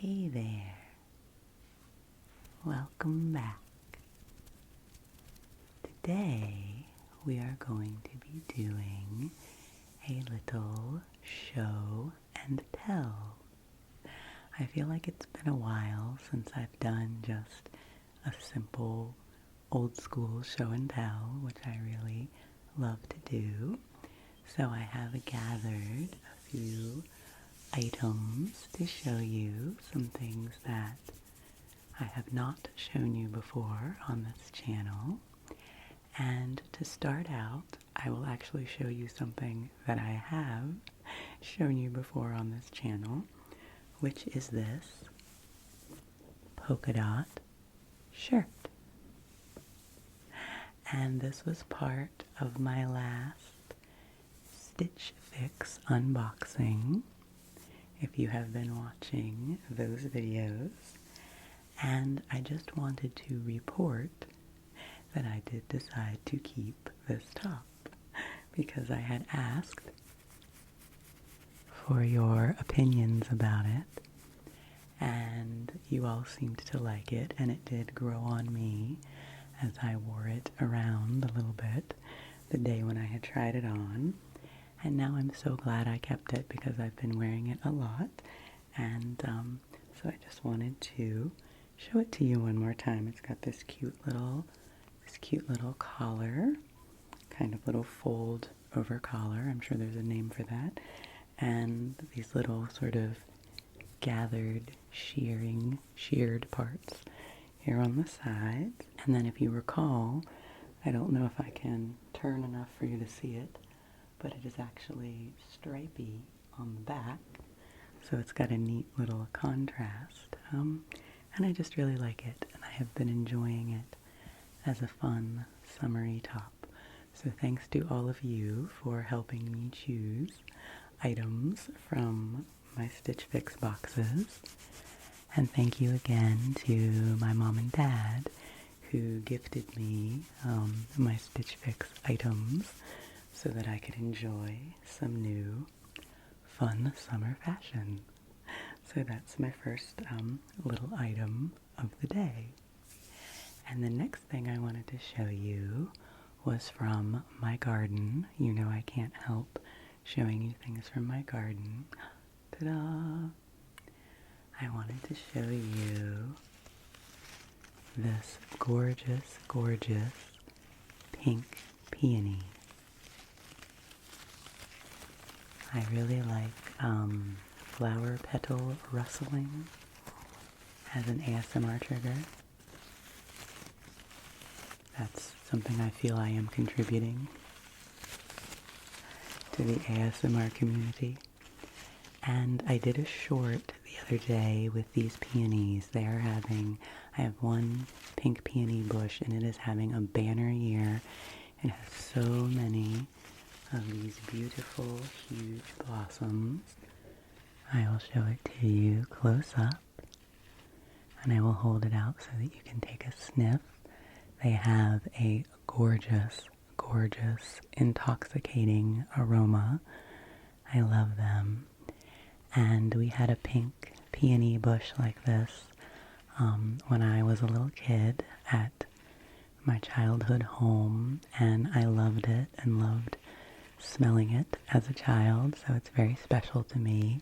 Hey there, welcome back. Today we are going to be doing a little show and tell. I feel like it's been a while since I've done just a simple old school show and tell, which I really love to do. So I have gathered a few items to show you, some things that I have not shown you before on this channel. And to start out, I will actually show you something that I have shown you before on this channel, which is this polka dot shirt. And this was part of my last Stitch Fix unboxing, if you have been watching those videos. And I just wanted to report that I did decide to keep this top because I had asked for your opinions about it, and you all seemed to like it, and it did grow on me as I wore it around a little bit the day when I had tried it on. And now I'm so glad I kept it because I've been wearing it a lot. And so I just wanted to show it to you one more time. It's got this cute little collar, kind of little fold over collar. I'm sure there's a name for that. And these little sort of gathered sheared parts here on the side. And then if you recall, I don't know if I can turn enough for you to see it, but it is actually stripy on the back, so it's got a neat little contrast, and I just really like it, and I have been enjoying it as a fun summery top. So thanks to all of you for helping me choose items from my Stitch Fix boxes, and thank you again to my mom and dad who gifted me my Stitch Fix items so that I could enjoy some new fun summer fashion. So that's my first little item of the day. And the next thing I wanted to show you was from my garden. You know I can't help showing you things from my garden. Ta-da! I wanted to show you this gorgeous, gorgeous pink peony. I really like flower petal rustling as an ASMR trigger. That's something I feel I am contributing to the ASMR community. And I did a short the other day with these peonies. I have one pink peony bush and it is having a banner year. It has so many of these beautiful, huge blossoms. I will show it to you close up, and I will hold it out so that you can take a sniff. They have a gorgeous, gorgeous, intoxicating aroma. I love them. And we had a pink peony bush like this when I was a little kid at my childhood home, and I loved it and loved smelling it as a child, so it's very special to me.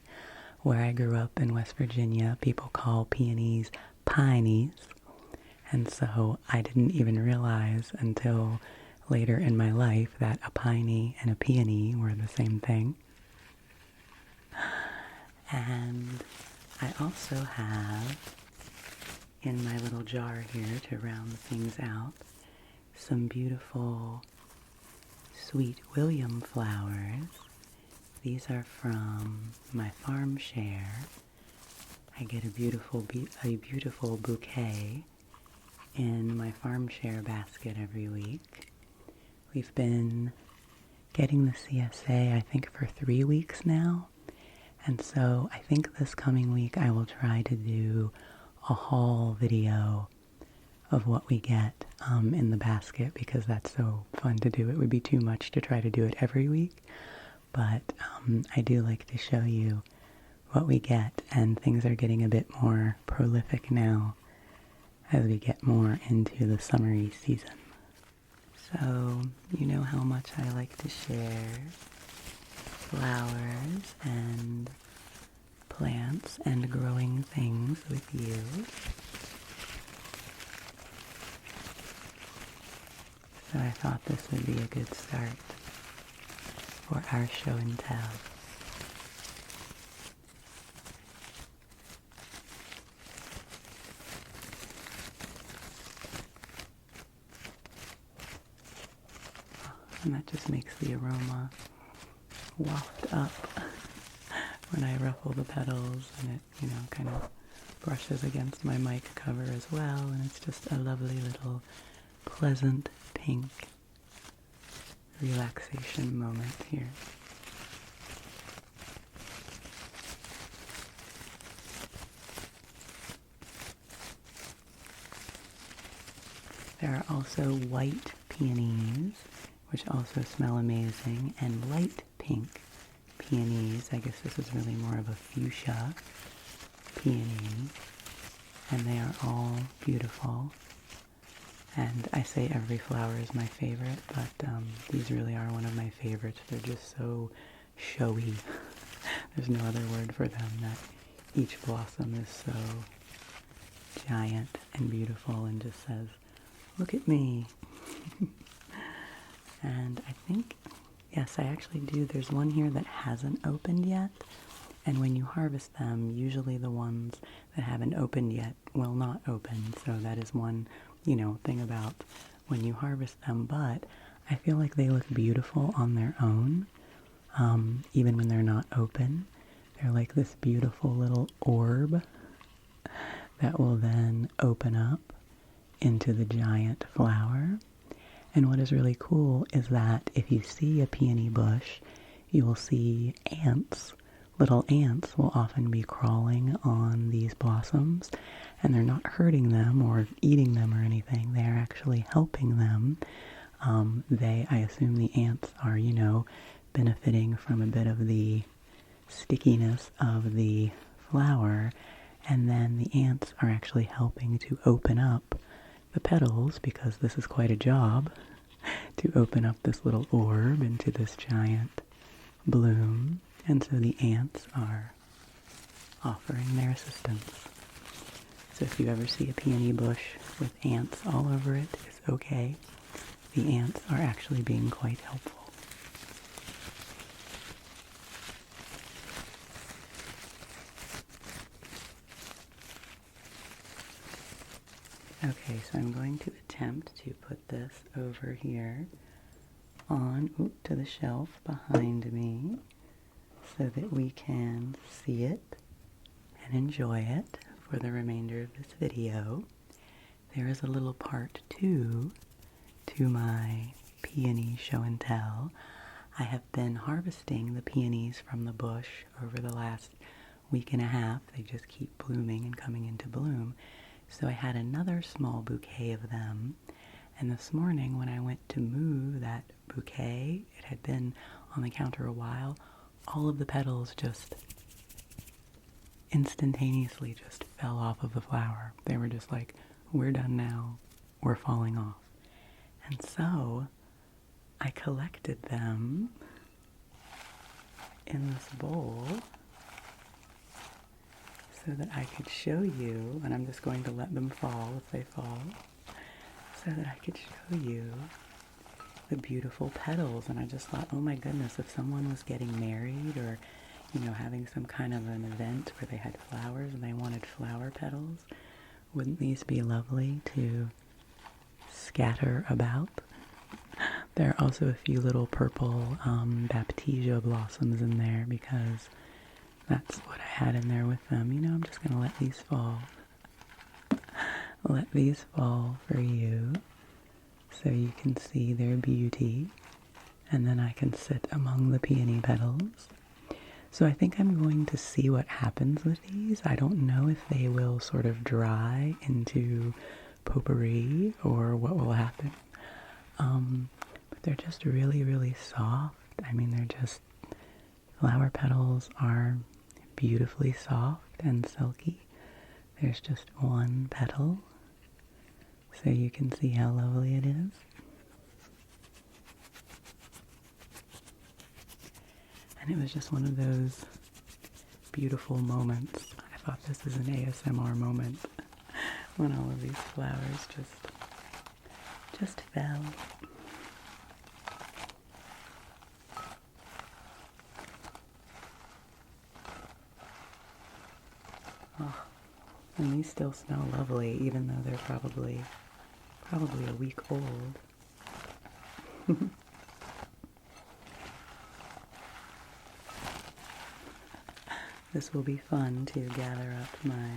Where I grew up in West Virginia, people call peonies pineys, and so I didn't even realize until later in my life that a piney and a peony were the same thing. And I also have in my little jar here to round things out some beautiful Sweet William flowers. These are from my farm share. I get a beautiful bouquet in my farm share basket every week. We've been getting the CSA, I think, for 3 weeks now. And so I think this coming week I will try to do a haul video of what we get in the basket, because that's so fun to do. It would be too much to try to do it every week, but I do like to show you what we get, and things are getting a bit more prolific now as we get more into the summery season. So, you know how much I like to share flowers and plants and growing things with you. So I thought this would be a good start for our show and tell. And that just makes the aroma waft up when I ruffle the petals, and it, you know, kind of brushes against my mic cover as well, and it's just a lovely little pleasant pink relaxation moment here. There are also white peonies, which also smell amazing, and light pink peonies. I guess this is really more of a fuchsia peony, and they are all beautiful. And I say every flower is my favorite, but these really are one of my favorites. They're just so showy. There's no other word for them, that each blossom is so giant and beautiful and just says, "Look at me." And I think, yes, I actually do. There's one here that hasn't opened yet. And when you harvest them, usually the ones that haven't opened yet will not open. So that is one, you know, thing about when you harvest them. But I feel like they look beautiful on their own, even when they're not open. They're like this beautiful little orb that will then open up into the giant flower. And what is really cool is that if you see a peony bush, you will see ants. Little ants will often be crawling on these blossoms, and they're not hurting them or eating them or anything. They are actually helping them. I assume the ants are, you know, benefiting from a bit of the stickiness of the flower, and then the ants are actually helping to open up the petals, because this is quite a job to open up this little orb into this giant bloom. And so the ants are offering their assistance. So if you ever see a peony bush with ants all over it, it's okay. The ants are actually being quite helpful. Okay, so I'm going to attempt to put this over here to the shelf behind me so that we can see it and enjoy it for the remainder of this video. There is a little part 2 to my peony show and tell. I have been harvesting the peonies from the bush over the last week and a half. They just keep blooming and coming into bloom. So I had another small bouquet of them, and this morning when I went to move that bouquet, it had been on the counter a while, all of the petals just instantaneously just fell off of the flower. They were just like, we're done now, we're falling off. And so I collected them in this bowl so that I could show you, and I'm just going to let them fall if they fall, so that I could show you the beautiful petals. And I just thought, oh my goodness, if someone was getting married or, you know, having some kind of an event where they had flowers and they wanted flower petals, wouldn't these be lovely to scatter about? There are also a few little purple baptisia blossoms in there because that's what I had in there with them. You know, I'm just going to let these fall. Let these fall for you so you can see their beauty, and then I can sit among the peony petals. So I think I'm going to see what happens with these. I don't know if they will sort of dry into potpourri or what will happen. But they're just really, really soft. I mean, they're just, flower petals are beautifully soft and silky. There's just one petal, so you can see how lovely it is. And it was just one of those beautiful moments. I thought this is an ASMR moment when all of these flowers just fell. Oh, and these still smell lovely, even though they're probably a week old. This will be fun to gather up my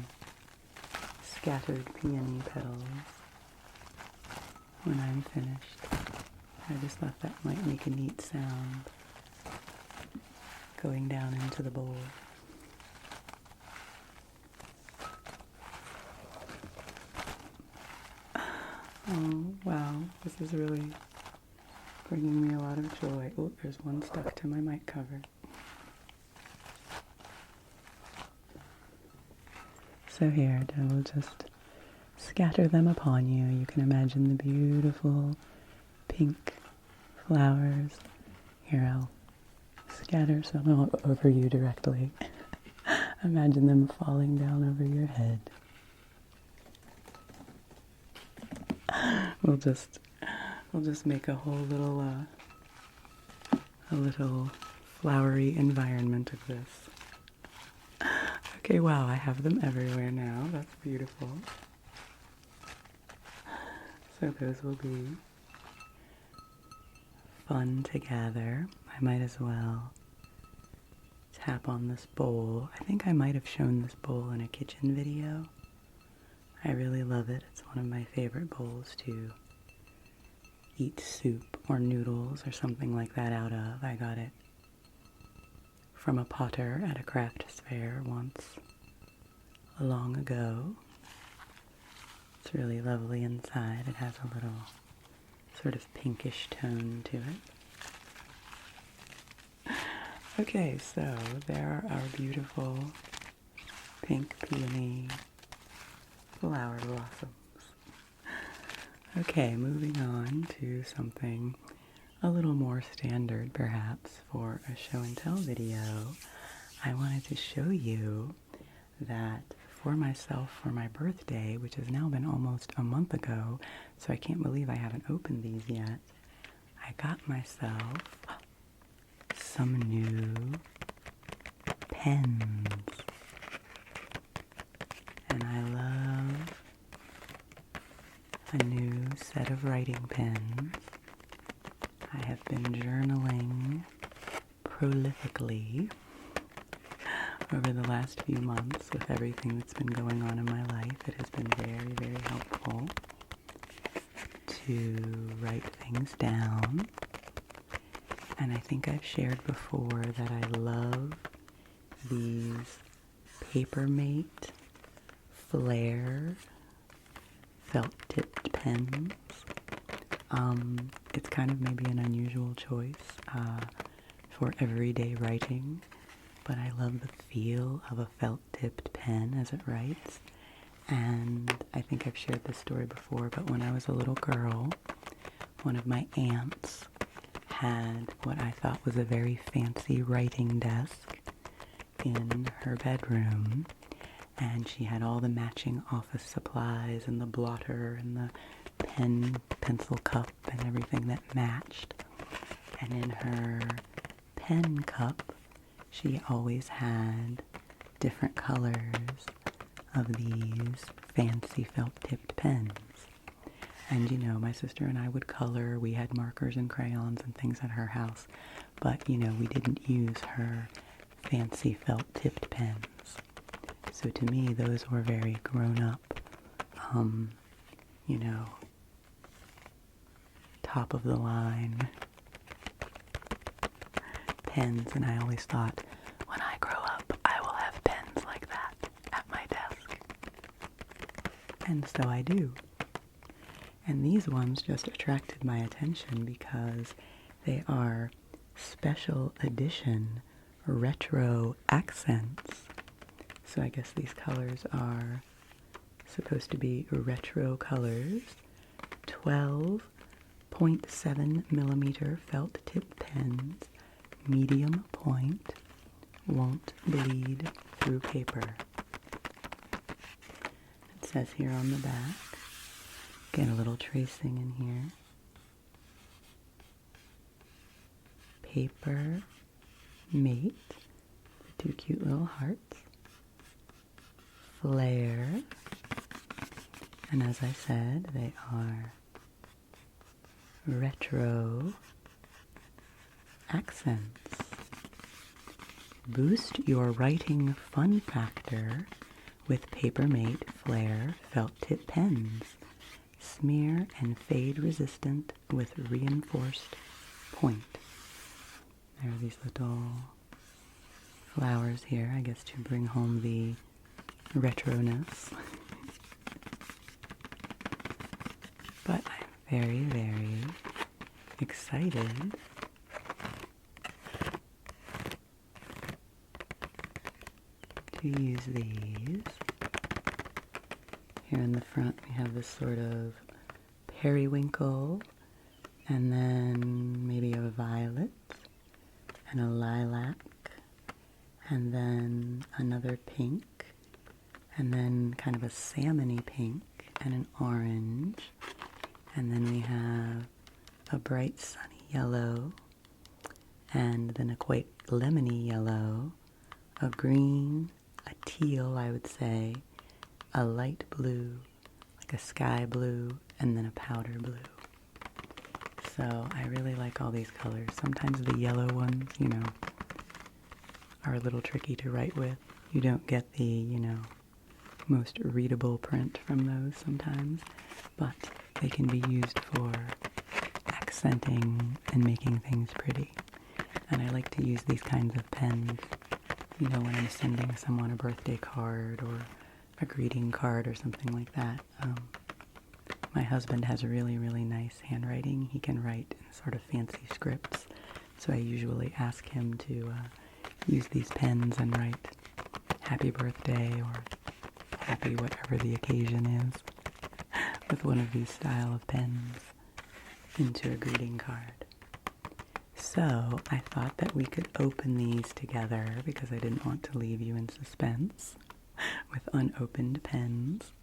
scattered peony petals when I'm finished. I just thought that might make a neat sound going down into the bowl. Oh, wow, this is really bringing me a lot of joy. Oh, there's one stuck to my mic cover. So here, I will just scatter them upon you. You can imagine the beautiful pink flowers. Here, I'll scatter some over you directly. Imagine them falling down over your head. We'll just make a whole little flowery environment of this. Okay, wow, I have them everywhere now. That's beautiful. So those will be fun to gather. I might as well tap on this bowl. I think I might have shown this bowl in a kitchen video. I really love it. It's one of my favorite bowls to eat soup or noodles or something like that out of. I got it from a potter at a crafts fair once long ago. It's really lovely inside. It has a little sort of pinkish tone to it. Okay, so there are our beautiful pink peony flower blossoms. Okay, moving on to something a little more standard perhaps for a show and tell video. I wanted to show you that for myself for my birthday, which has now been almost a month ago, so I can't believe I haven't opened these yet, I got myself some new pens. And I love a new set of writing pens. I have been journaling prolifically over the last few months with everything that's been going on in my life. It has been very, very helpful to write things down. And I think I've shared before that I love these Papermate Flare felt-tipped pens. It's kind of maybe an unusual choice for everyday writing, but I love the feel of a felt-tipped pen as it writes. And I think I've shared this story before, but when I was a little girl, one of my aunts had what I thought was a very fancy writing desk in her bedroom, and she had all the matching office supplies and the blotter and the pencil cup and everything that matched. And in her pen cup, she always had different colors of these fancy felt-tipped pens. And you know, my sister and I would color. We had markers and crayons and things at her house, but you know, we didn't use her fancy felt-tipped pens. So to me, those were very grown-up, you know, top-of-the-line pens. And I always thought, when I grow up, I will have pens like that at my desk. And so I do. And these ones just attracted my attention because they are special edition retro accents So I guess these colors are supposed to be retro colors. 12.7 millimeter felt tip pens, medium point, won't bleed through paper. It says here on the back, get a little tracing in here. Paper mate, two cute little hearts. Flare, and as I said, they are retro accents. Boost your writing fun factor with Papermate Flare felt tip pens. Smear and fade resistant with reinforced point. There are these little flowers here, I guess to bring home the retroness. But I'm very, very excited to use these. Here in the front we have this sort of periwinkle, and then maybe a violet, and a lilac, and then another pink, and then kind of a salmony pink, and an orange, and then we have a bright sunny yellow, and then a quite lemony yellow, a green, a teal I would say, a light blue, like a sky blue, and then a powder blue. So I really like all these colors. Sometimes the yellow ones, you know, are a little tricky to write with. You don't get the, you know, most readable print from those sometimes, but they can be used for accenting and making things pretty. And I like to use these kinds of pens, you know, when I'm sending someone a birthday card or a greeting card or something like that. My husband has really, really nice handwriting. He can write in sort of fancy scripts, so I usually ask him to use these pens and write happy birthday or happy whatever the occasion is with one of these style of pens into a greeting card. So I thought that we could open these together because I didn't want to leave you in suspense with unopened pens.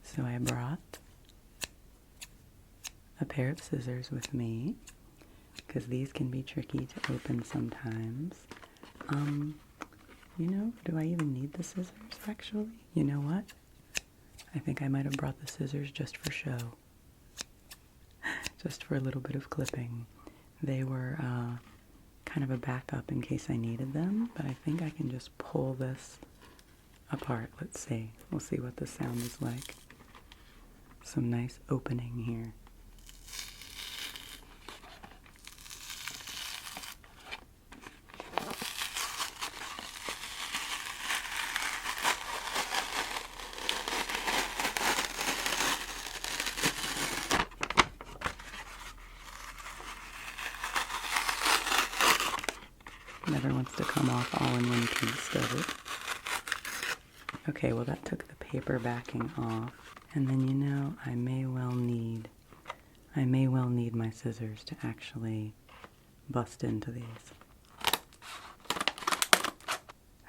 So I brought a pair of scissors with me because these can be tricky to open sometimes. You know, do I even need the scissors actually? You know what? I think I might have brought the scissors just for show. Just for a little bit of clipping. They were kind of a backup in case I needed them, but I think I can just pull this apart. Let's see. We'll see what the sound is like. Some nice opening here. Never wants to come off all in one piece, does it? Okay, well that took the paper backing off. And then, you know, I may well need my scissors to actually bust into these.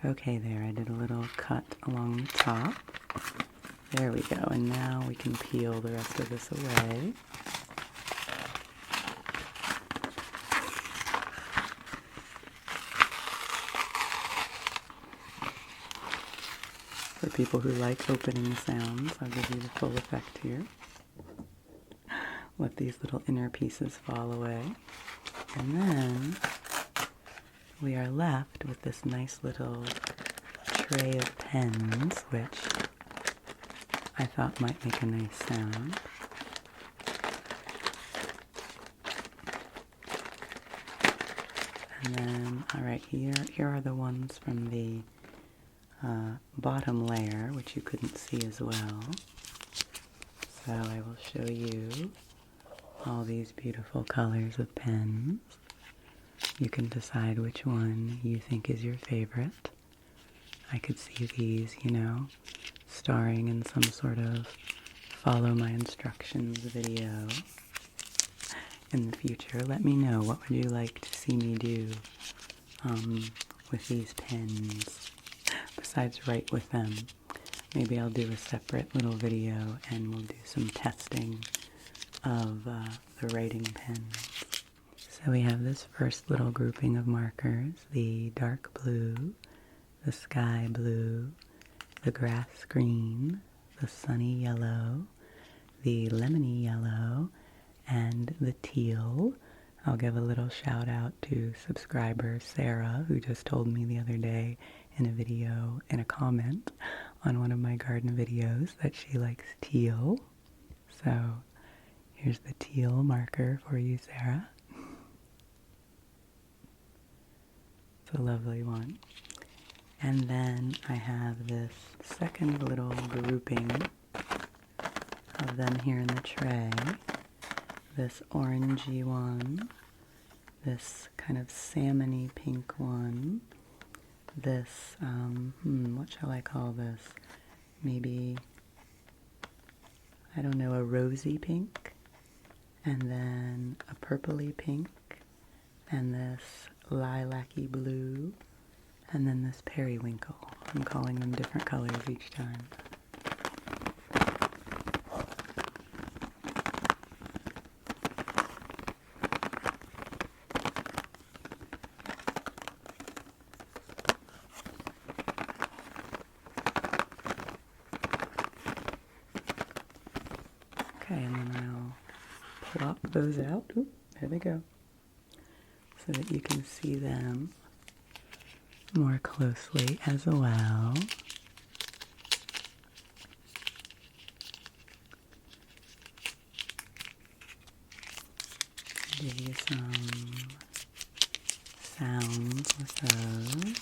Okay, there, I did a little cut along the top. There we go, and now we can peel the rest of this away. For people who like opening sounds, I'll give you the full effect here. Let these little inner pieces fall away. And then we are left with this nice little tray of pens, which I thought might make a nice sound. And then, alright, here are the ones from the bottom layer, which you couldn't see as well. So I will show you all these beautiful colors of pens. You can decide which one you think is your favorite. I could see these, you know, starring in some sort of follow my instructions video in the future. Let me know, what would you like to see me do with these pens besides write with them? Maybe I'll do a separate little video and we'll do some testing of the writing pens. So we have this first little grouping of markers, the dark blue, the sky blue, the grass green, the sunny yellow, the lemony yellow, and the teal. I'll give a little shout out to subscriber Sarah, who just told me the other day in a video, in a comment on one of my garden videos, that she likes teal. So here's the teal marker for you, Sarah. It's a lovely one. And then I have this second little grouping of them here in the tray. This orangey one, this kind of salmony pink one, this, what shall I call this? Maybe, I don't know, a rosy pink, and then a purpley pink, and this lilac-y blue, and then this periwinkle. I'm calling them different colors each time. Okay, and then I'll plop those out. Ooh, there they go. So that you can see them more closely as well. Give you some sounds with those.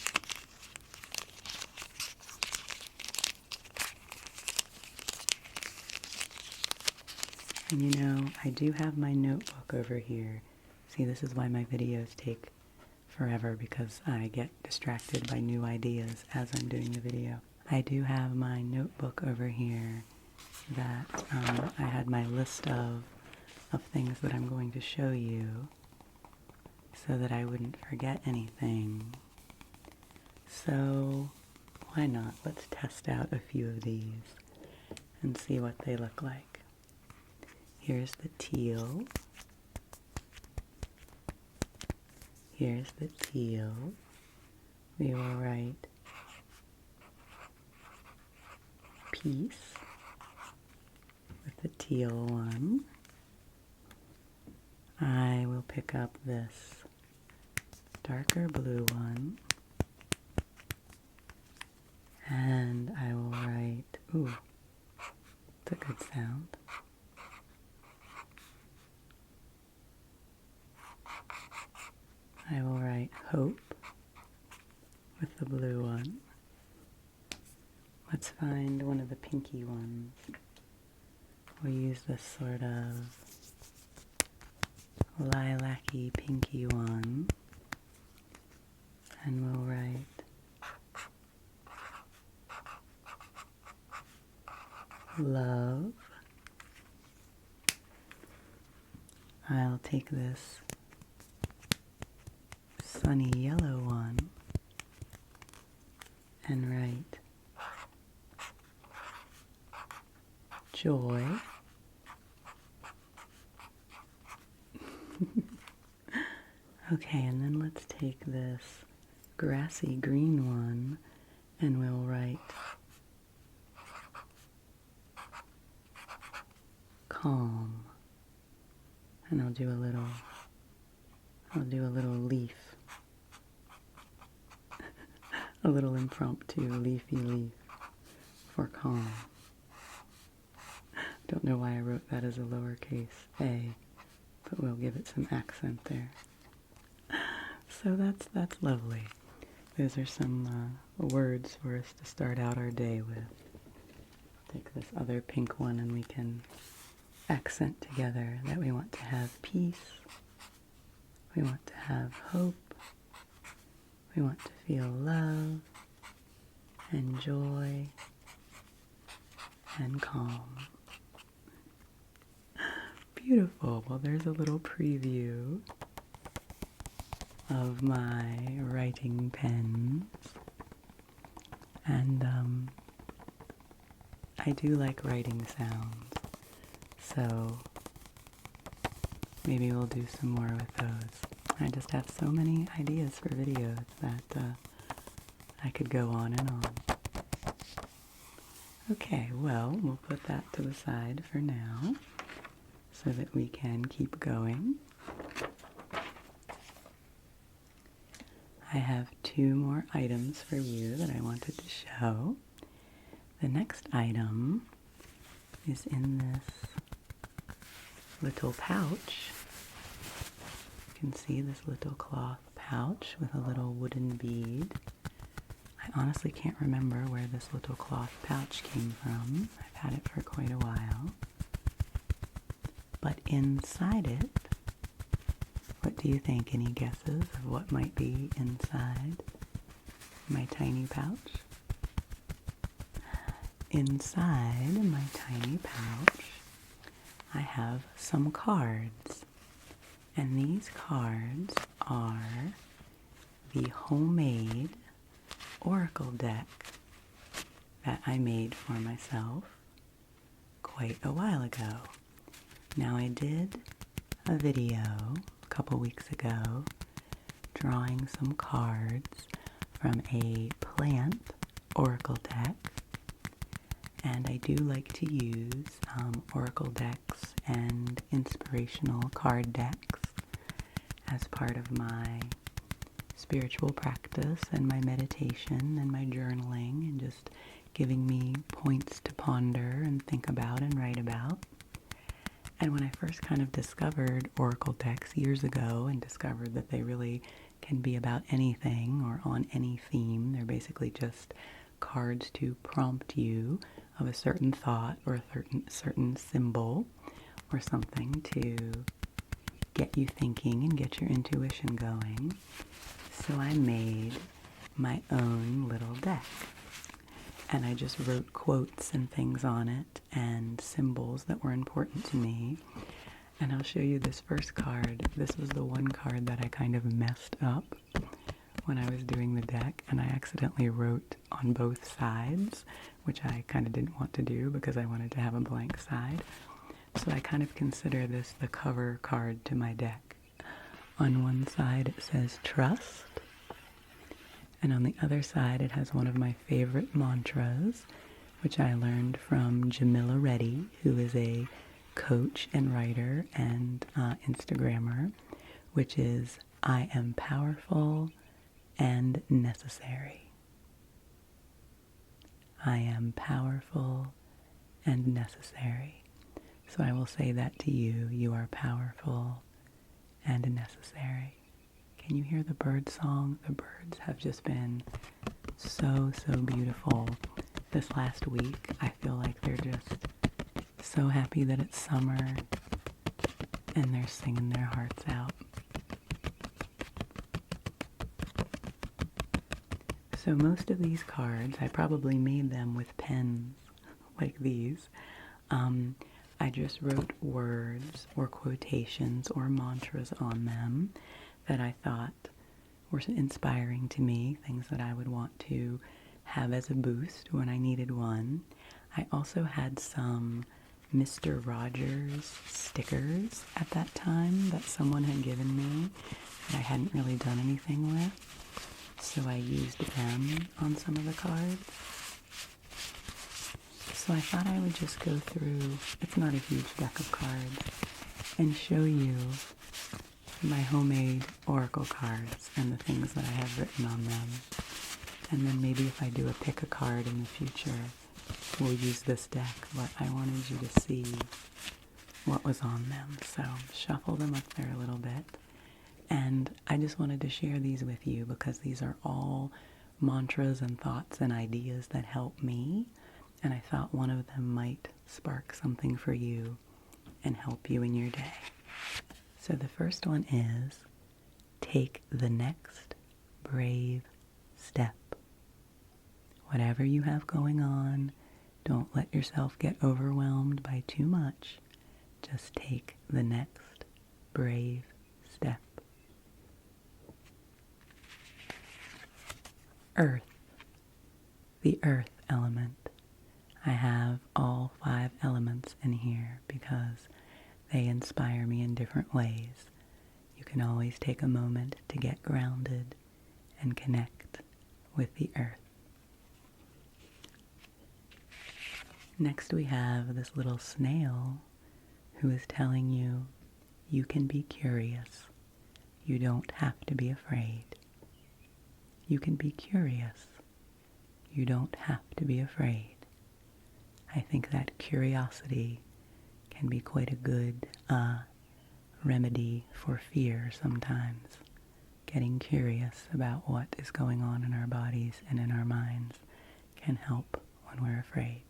And you know, I do have my notebook over here. See, this is why my videos take forever, because I get distracted by new ideas as I'm doing the video. I do have my notebook over here that I had my list of things that I'm going to show you so that I wouldn't forget anything. So why not? Let's test out a few of these and see what they look like. Here's the teal. Here's the teal. We will write peace with the teal one. I will pick up this darker blue one, and I will write, ooh, it's a good sound. I will write hope with the blue one. Let's find one of the pinky ones. We'll use this sort of lilac-y pinky one, and we'll write love. I'll take this sunny yellow one and write joy. Okay, and then let's take this grassy green one and we'll write calm. And I'll do a little leaf. A little impromptu leafy leaf for calm. Don't know why I wrote that as a lowercase a, but we'll give it some accent there. So that's lovely. Those are some words for us to start out our day with. Take this other pink one and we can accent together that we want to have peace, we want to have hope, we want to feel love, and joy and calm. Beautiful. Well, there's a little preview of my writing pens. And I do like writing sounds, so maybe we'll do some more with those. I just have so many ideas for videos that I could go on and on. Okay, well, we'll put that to the side for now so that we can keep going. I have 2 more items for you that I wanted to show. The next item is in this little pouch. You can see this little cloth pouch with a little wooden bead. I honestly can't remember where this little cloth pouch came from. I've had it for quite a while. But inside it, what do you think? Any guesses of what might be inside my tiny pouch? Inside my tiny pouch, I have some cards. And these cards are the homemade oracle deck that I made for myself quite a while ago. Now, I did a video a couple weeks ago drawing some cards from a plant oracle deck, and I do like to use oracle decks and inspirational card decks as part of my spiritual practice and my meditation and my journaling, and just giving me points to ponder and think about and write about. And when I first kind of discovered oracle decks years ago and discovered that they really can be about anything or on any theme, they're basically just cards to prompt you of a certain thought or a certain symbol or something to get you thinking and get your intuition going. So I made my own little deck. And I just wrote quotes and things on it and symbols that were important to me. And I'll show you this first card. This was the one card that I kind of messed up when I was doing the deck, and I accidentally wrote on both sides, which I kind of didn't want to do because I wanted to have a blank side. So I kind of consider this the cover card to my deck. On one side it says trust, and on the other side it has one of my favorite mantras, which I learned from Jamila Reddy, who is a coach and writer and Instagrammer, which is, I am powerful and necessary. I am powerful and necessary. So I will say that to you. You are powerful and necessary. Can you hear the bird song? The birds have just been so beautiful this last week. I feel like they're just so happy that it's summer and they're singing their hearts out. So most of these cards, I probably made them with pens like these. I just wrote words or quotations or mantras on them that I thought were inspiring to me, things that I would want to have as a boost when I needed one. I also had some Mr. Rogers stickers at that time that someone had given me that I hadn't really done anything with, so I used them on some of the cards. So I thought I would just go through, it's not a huge deck of cards, and show you my homemade oracle cards and the things that I have written on them. And then maybe if I do a pick a card in the future, we'll use this deck, but I wanted you to see what was on them. So shuffle them up there a little bit. And I just wanted to share these with you because these are all mantras and thoughts and ideas that help me. And I thought one of them might spark something for you and help you in your day. So the first one is, take the next brave step. whatever you have going on, don't let yourself get overwhelmed by too much. Just take the next brave step. Earth. The earth element. I have all 5 elements in here because they inspire me in different ways. You can always take a moment to get grounded and connect with the earth. Next we have this little snail who is telling you, you can be curious. You don't have to be afraid. You can be curious. You don't have to be afraid. I think that curiosity can be quite a good remedy for fear sometimes. Getting curious about what is going on in our bodies and in our minds can help when we're afraid.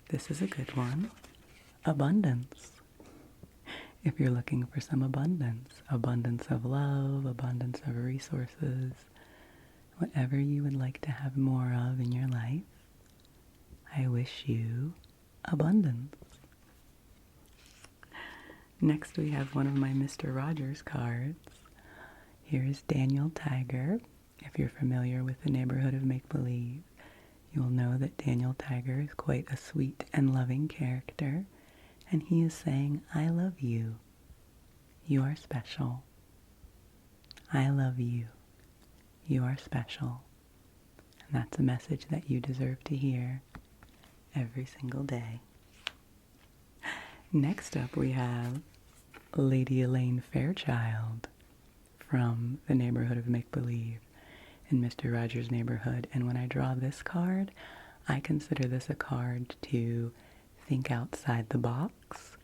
This is a good one. Abundance. If you're looking for some abundance of love, abundance of resources, whatever you would like to have more of in your life, I wish you abundance. Next we have one of my Mr. Rogers cards. Here is Daniel Tiger. If you're familiar with the neighborhood of make-believe, you'll know that Daniel Tiger is quite a sweet and loving character, and he is saying, I love you. You are special. I love you. You are special. And that's a message that you deserve to hear every single day. Next up we have Lady Elaine Fairchild from the neighborhood of make-believe in Mr. Rogers' neighborhood. And when I draw this card, I consider this a card to think outside the box,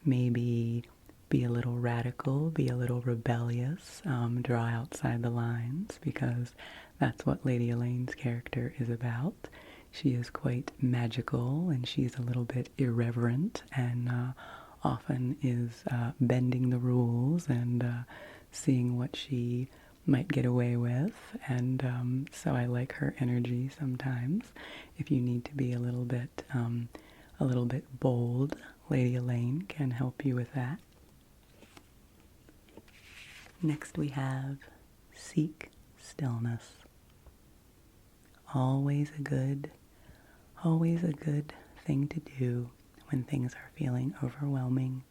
maybe be a little radical, be a little rebellious, draw outside the lines, because that's what Lady Elaine's character is about. She is quite magical, and she's a little bit irreverent, and often is bending the rules and seeing what she might get away with, and so I like her energy sometimes. If you need to be a little bit bold, Lady Elaine can help you with that. Next we have Seek Stillness. Always a good thing to do when things are feeling overwhelming.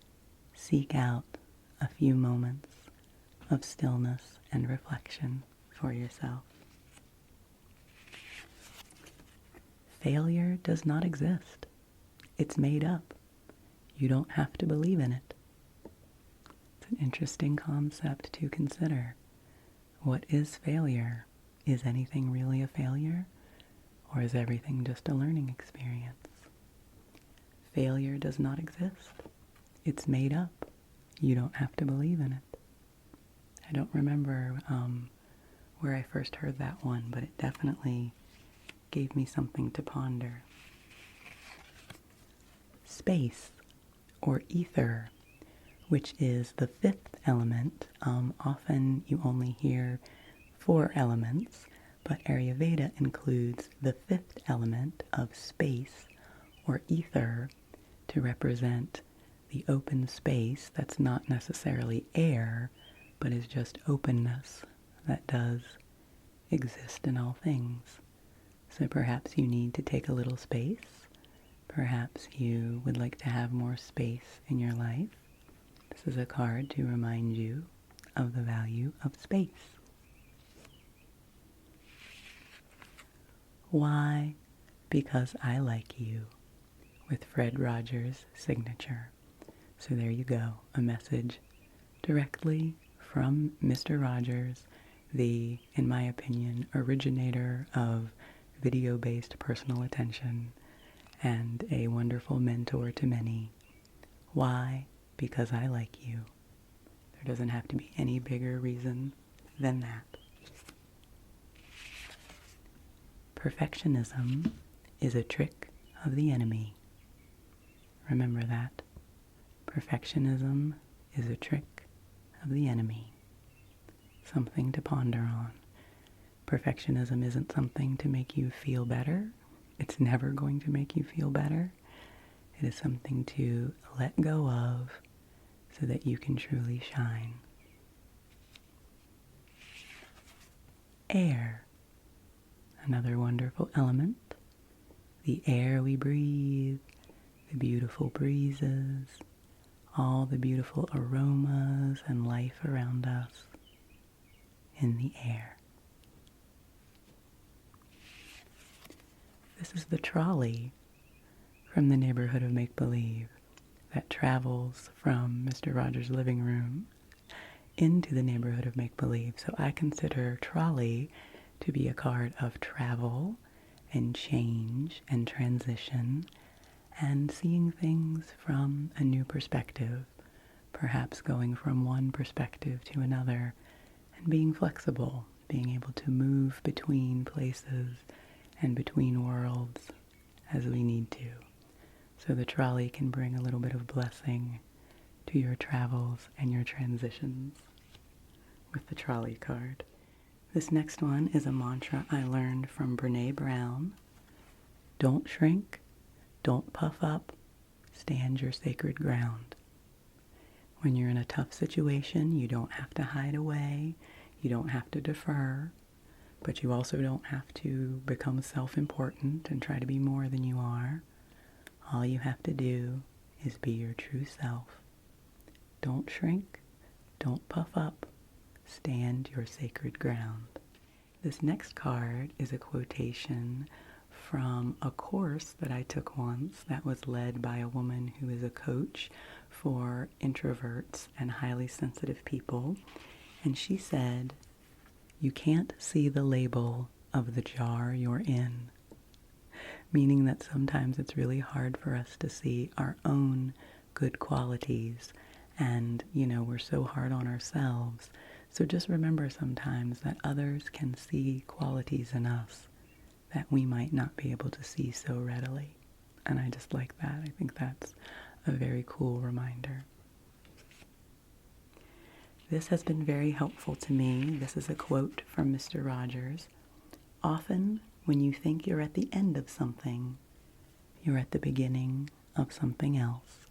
Seek out a few moments of stillness and reflection for yourself. Failure does not exist. It's made up. You don't have to believe in it. It's an interesting concept to consider. What is failure? Is anything really a failure? Or is everything just a learning experience? Failure does not exist. It's made up. You don't have to believe in it. I don't remember where I first heard that one, but it definitely gave me something to ponder. Space, or ether, which is the 5th element. Often you only hear 4 elements, but Ayurveda includes the 5th element of space, or ether, to represent the open space that's not necessarily air, but is just openness that does exist in all things. So perhaps you need to take a little space. Perhaps you would like to have more space in your life. This is a card to remind you of the value of space. Why? Because I like you, with Fred Rogers' signature. So there you go, a message directly from Mr. Rogers, the, in my opinion, originator of video-based personal attention and a wonderful mentor to many. Why? Because I like you. There doesn't have to be any bigger reason than that. Perfectionism is a trick of the enemy. Remember that. Perfectionism is a trick of the enemy. Something to ponder on. Perfectionism isn't something to make you feel better. It's never going to make you feel better. It is something to let go of so that you can truly shine. Air, another wonderful element. The air we breathe, the beautiful breezes, all the beautiful aromas and life around us in the air. This is the trolley from the neighborhood of make-believe that travels from Mr. Rogers' living room into the neighborhood of make-believe. So I consider trolley to be a card of travel and change and transition and seeing things from a new perspective, perhaps going from one perspective to another and being flexible, being able to move between places and between worlds as we need to. So the trolley can bring a little bit of blessing to your travels and your transitions with the trolley card. This next one is a mantra I learned from Brene Brown. Don't shrink, don't puff up, stand your sacred ground. When you're in a tough situation, you don't have to hide away, you don't have to defer, but you also don't have to become self-important and try to be more than you are. All you have to do is be your true self. Don't shrink, don't puff up, stand your sacred ground. This next card is a quotation from a course that I took once that was led by a woman who is a coach for introverts and highly sensitive people. And she said, "You can't see the label of the jar you're in." Meaning that sometimes it's really hard for us to see our own good qualities. And, we're so hard on ourselves. So just remember sometimes that others can see qualities in us that we might not be able to see so readily. And I just like that. I think that's a very cool reminder. This has been very helpful to me. This is a quote from Mr. Rogers. Often, when you think you're at the end of something, you're at the beginning of something else.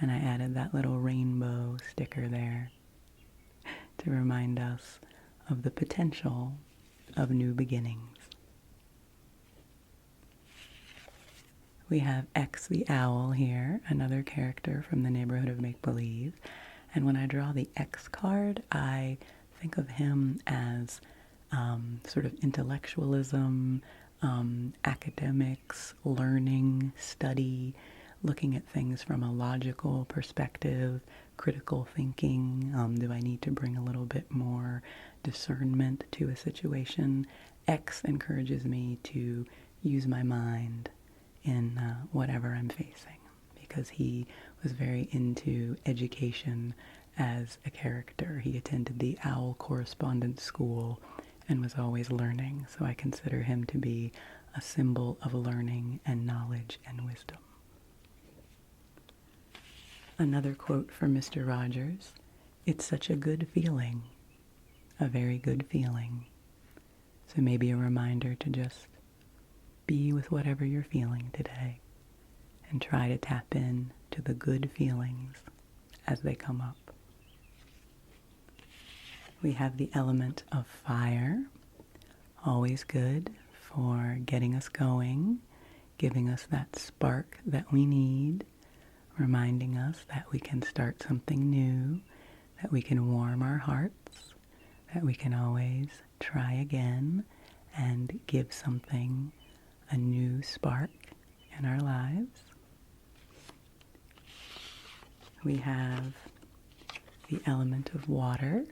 And I added that little rainbow sticker there to remind us of the potential of new beginnings. We have X the Owl here, another character from the neighborhood of make-believe. And when I draw the X card, I think of him as sort of intellectualism, academics, learning, study, looking at things from a logical perspective, critical thinking. Do I need to bring a little bit more discernment to a situation? X encourages me to use my mind in whatever I'm facing, because he was very into education as a character. He attended the Owl Correspondence School and was always learning, so I consider him to be a symbol of learning and knowledge and wisdom. Another quote from Mr. Rogers, "It's such a good feeling, a very good feeling." So maybe a reminder to just be with whatever you're feeling today and try to tap in to the good feelings as they come up. We have the element of fire, always good for getting us going, giving us that spark that we need, reminding us that we can start something new, that we can warm our hearts, that we can always try again and give something a new spark in our lives. We have the element of water,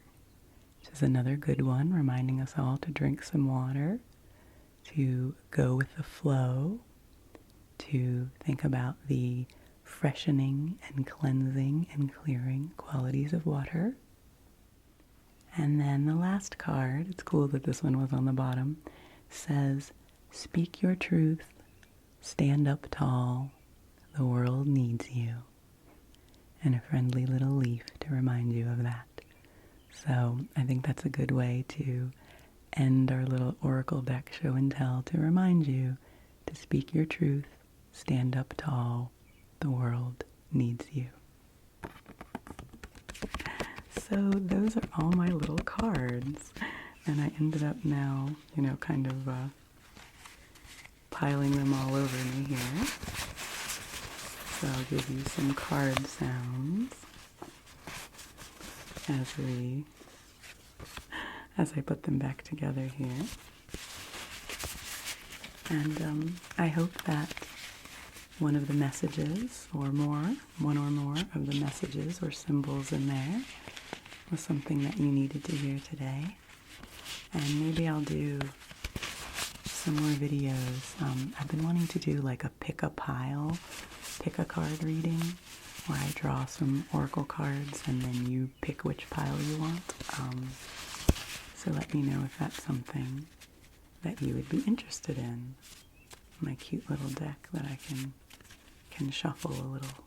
which is another good one, reminding us all to drink some water, to go with the flow, to think about the freshening and cleansing and clearing qualities of water. And then the last card, it's cool that this one was on the bottom, says, "Speak your truth, stand up tall, the world needs you." And a friendly little leaf to remind you of that. So I think that's a good way to end our little oracle deck show and tell to remind you to speak your truth, stand up tall, the world needs you. So those are all my little cards, and I ended up now, kind of piling them all over me here. So I'll give you some card sounds as I put them back together here. And I hope that one or more of the messages or symbols in there was something that you needed to hear today. And maybe I'll do some more videos. I've been wanting to do like a pick a card reading, where I draw some oracle cards and then you pick which pile you want. So let me know if that's something that you would be interested in. My cute little deck that I can shuffle a little.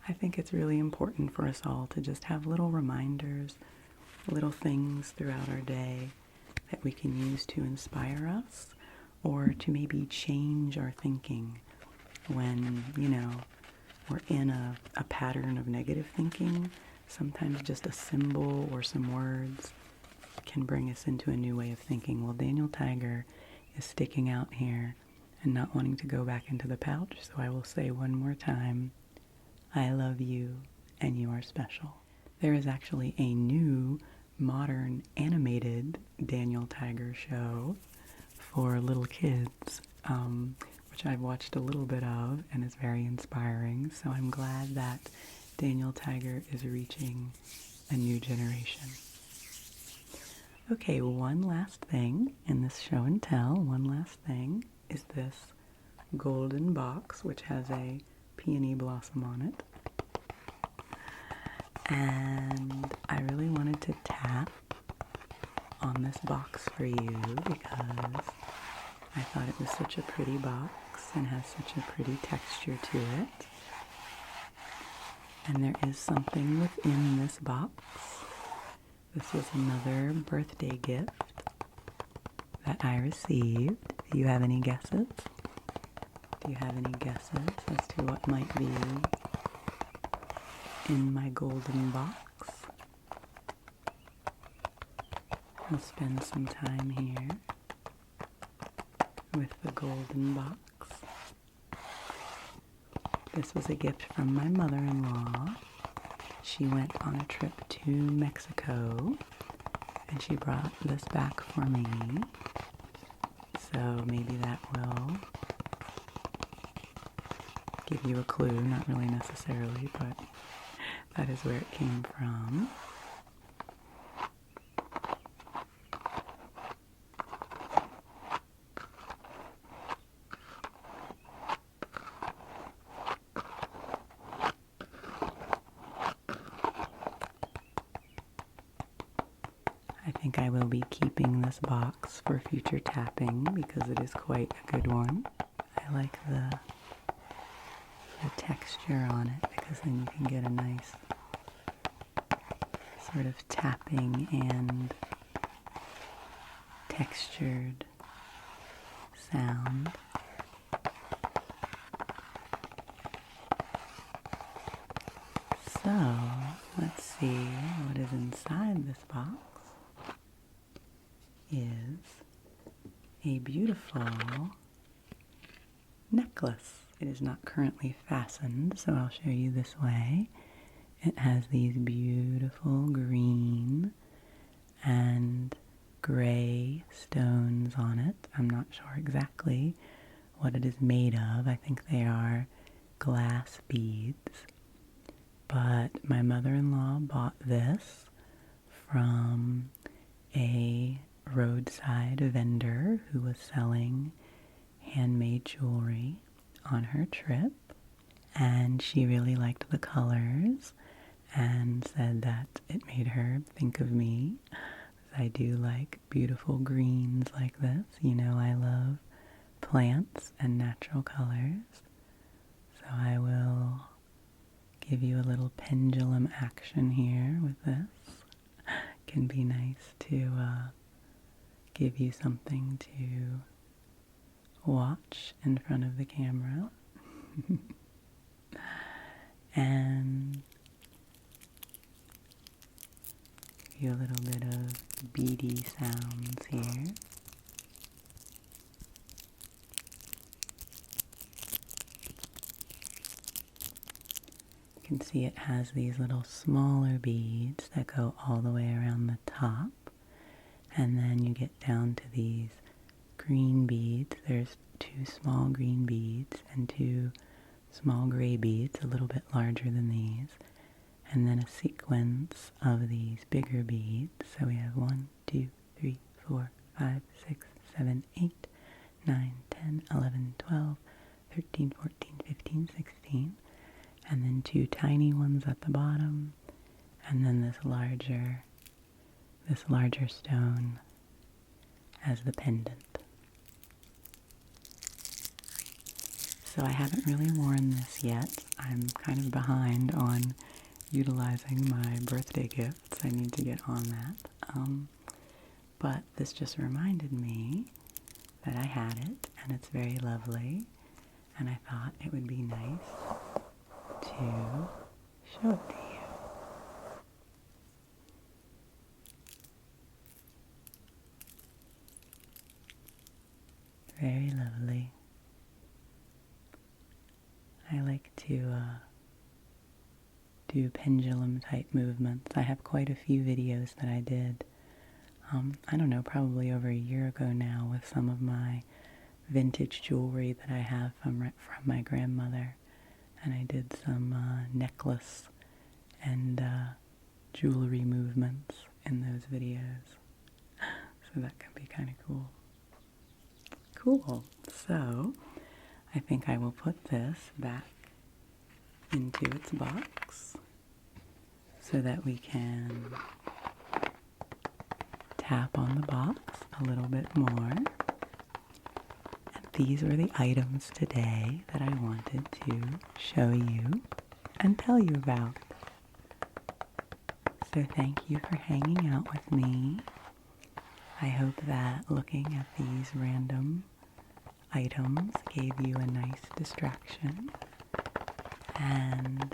I think it's really important for us all to just have little reminders, little things throughout our day that we can use to inspire us or to maybe change our thinking when, we're in a pattern of negative thinking. Sometimes just a symbol or some words can bring us into a new way of thinking. Well, Daniel Tiger is sticking out here and not wanting to go back into the pouch, so I will say one more time, I love you and you are special. There is actually a new modern animated Daniel Tiger show for little kids, which I've watched a little bit of and is very inspiring, so I'm glad that Daniel Tiger is reaching a new generation. Okay, one last thing in this show and tell, is this golden box, which has a peony blossom on it. And I really wanted to tap on this box for you because I thought it was such a pretty box and has such a pretty texture to it. And there is something within this box. This was another birthday gift that I received. Do you have any guesses? Do you have any guesses as to what might be in my golden box? I'll spend some time here with the golden box. This was a gift from my mother-in-law. She went on a trip to Mexico and she brought this back for me. So maybe that will give you a clue, not really necessarily, but that is where it came from. I think I will be keeping this box for future tapping because it is quite a good one. I like the texture on it because then you can get a nice sort of tapping and textured sound. So, let's see what is inside this box. Is a beautiful necklace. It is not currently fastened, so I'll show you this way. It has these beautiful green and gray stones on it. I'm not sure exactly what it is made of. I think they are glass beads. But my mother-in-law bought this from a roadside vendor who was selling handmade jewelry on her trip, and she really liked the colors and said that it made her think of me. I do like beautiful greens like this. You know, I love plants and natural colors, so I will give you a little pendulum action here with this. can be nice to give you something to watch in front of the camera. And a little bit of beady sounds here. You can see it has these little smaller beads that go all the way around the top, and then you get down to these green beads. There's 2 small green beads and 2 small gray beads, a little bit larger than these, and then a sequence of these bigger beads. So we have 1, 2, 3, 4, 5, 6, 7, 8, 9, 10, 11, 12, 13, 14, 15, 16, and then 2 tiny ones at the bottom, and then this larger stone as the pendant. So I haven't really worn this yet. I'm kind of behind on utilizing my birthday gifts. I need to get on that. But this just reminded me that I had it, and it's very lovely, and I thought it would be nice to show it to you. Very lovely. I like to do pendulum type movements. I have quite a few videos that I did, I don't know, probably over a year ago now, with some of my vintage jewelry that I have from my grandmother. And I did some necklace and jewelry movements in those videos. So that can be kind of cool. Cool. So I think I will put this back into its box so that we can tap on the box a little bit more. And these were the items today that I wanted to show you and tell you about. So thank you for hanging out with me. I hope that looking at these random items gave you a nice distraction, and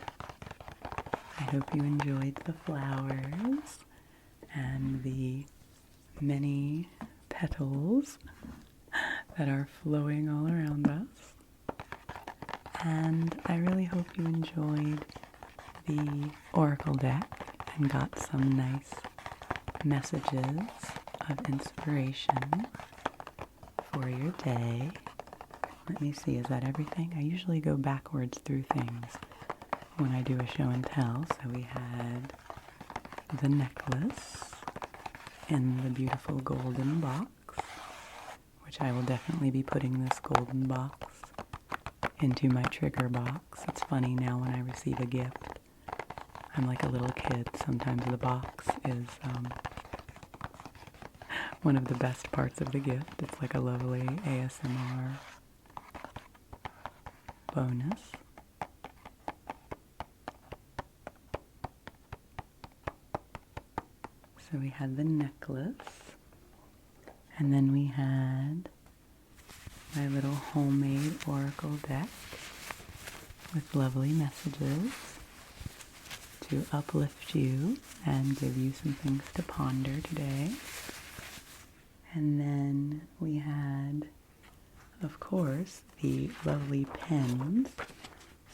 I hope you enjoyed the flowers and the many petals that are flowing all around us. And I really hope you enjoyed the oracle deck and got some nice messages of inspiration for your day. Let me see, is that everything? I usually go backwards through things when I do a show and tell. So we had the necklace in the beautiful golden box, which I will definitely be putting this golden box into my trigger box. It's funny now when I receive a gift, I'm like a little kid. Sometimes the box is one of the best parts of the gift. It's like a lovely ASMR bonus. So we had the necklace, and then we had my little homemade oracle deck with lovely messages to uplift you and give you some things to ponder today. And then we had, of course, the lovely pens.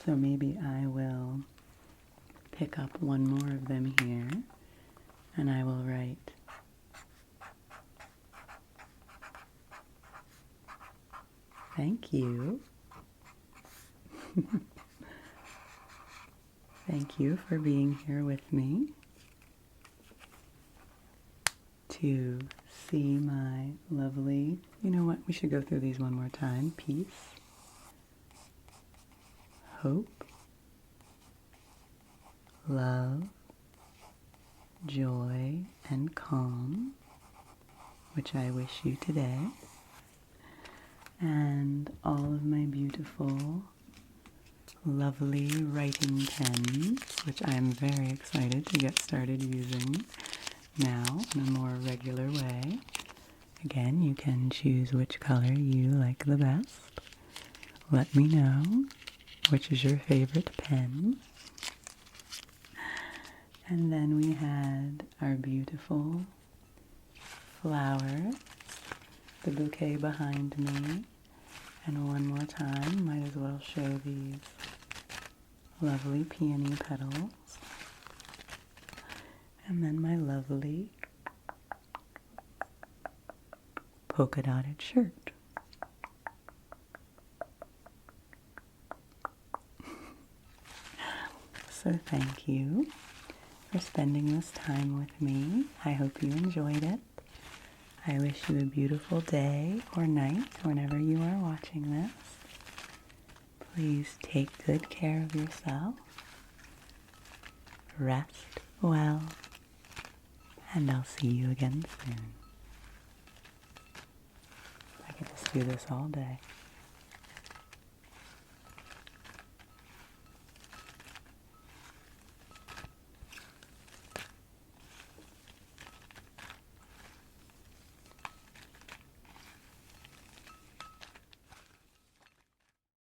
So maybe I will pick up one more of them here, and I will write thank you. Thank you for being here with me to see my lovely, you know what, we should go through these one more time. Peace, hope, love, joy, and calm, which I wish you today. And all of my beautiful, lovely writing pens, which I'm very excited to get started using Now, in a more regular way, again, you can choose which color you like the best. Let me know which is your favorite pen. And then we had our beautiful flowers, the bouquet behind me. And one more time, might as well show these lovely peony petals. And then my lovely polka dotted shirt. So thank you for spending this time with me. I hope you enjoyed it. I wish you a beautiful day or night whenever you are watching this. Please take good care of yourself. Rest well, and I'll see you again soon. I could just do this all day.